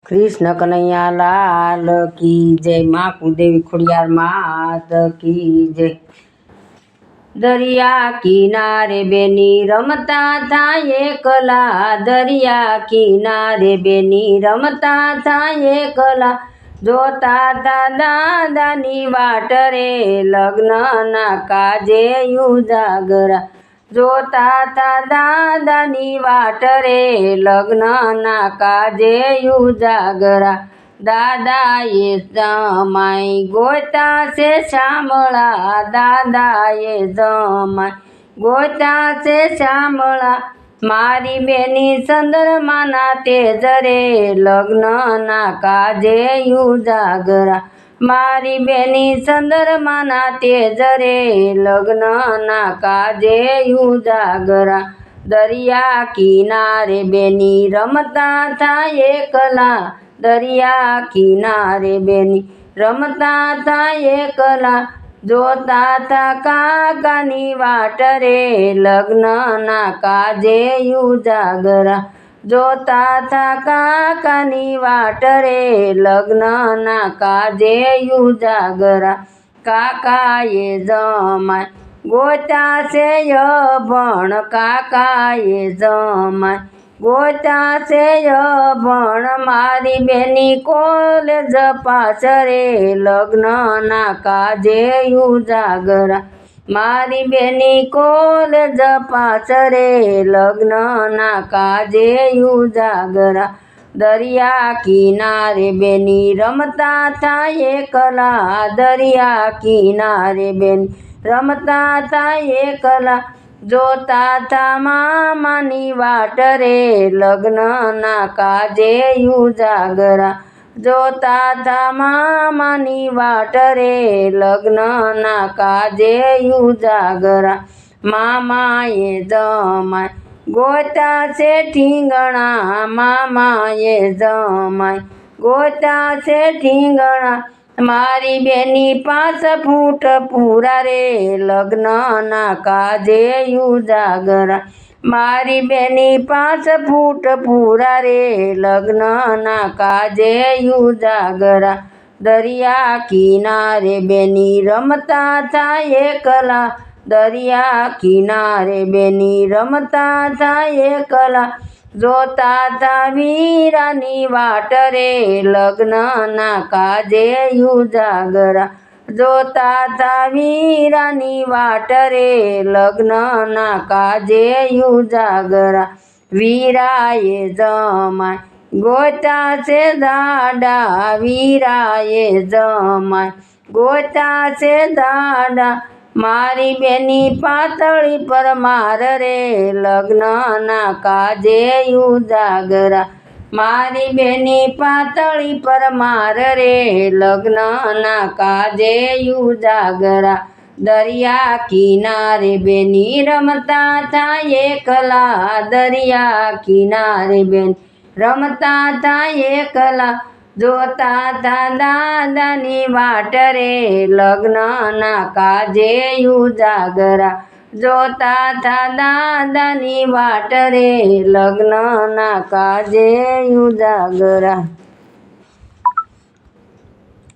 कृष्ण कन्हैया लाल की जय। माँ कुलदेवी खोड़ियार मात की जय। दरिया किनारे बेनी रमता था एकला, दरिया किनारे बेनी रमता था एकला, जोता था दादानी वाट रे लग्न ना काजे उजागरा, जोता था दादानी वाट रे लग्न ना काजे उजागरा, दादाए जमाई गोता से शामळा, दादाए जमाई गोता से शामळा, मारी बेनी चंद्रमाना तेज रे लग्न ना काजे उजागरा, मारी बेनी चंद्रमाना तेज रे लग्न ना काजे उजागरा, दरिया किनारे बेनी रमता था एकला, दरिया किनारे बेनी रमता था एकला, जोता था काकानी वाट रे लग्न ना काजे उजागरा, जोता था काकानी वाट रे लग्न ना काजे उजागरा, काकाए जमाई गोता से यभण, काकाए जमाई गोता से यभण, मारी बेनी कॉलेज पास रे लग्न ना काजे उजागरा, मारी बेनी कॉलेज पास रे लग्न ना काजे उजागरा, दरिया किनारे बेनी रमता था एकला, दरिया किनारे बेनी रमता था एकला, जोता था मामानी वाट रे लग्न ना काजे उजागरा, जोता था मामानी वाट रे लग्न ना काजे उजागरा, मामाए जमाई गोता से ठींगणा, मामाए जमाई गोता से ठींगणा, मारी बेनी 5 फूट पूरा रे लग्न ना काजे उजागरा, मारी बेनी 5 फूट पूरा रे लग्न ना काजे उजागरा, दरिया किनारे बेनी रमता था एकला, दरिया किनारे बेनी रमता था एकला, जोता था वीरानी वाट रे लग्न ना काजे उजागरा, जोता था वीरानी वाट रे लग्न ना काजे उजागरा, वीराए जमाई गोता से दाडा, वीराए जमाई गोता से दाडा, मारी बेनी पातળી पर मार रे लग्न ना काजे उजागरा, मारी बेनी पातળી पर मार रे लग्न ना काजे उजागरा, दरिया किनारे बेनी रमता था एकला, दरिया किनारे बेनी रमता था एकला, जोता था दादानी वाट रे लग्न ना काजे उजागरा, जोता था दादानी वाट रे लग्न ना काजे उजागरा।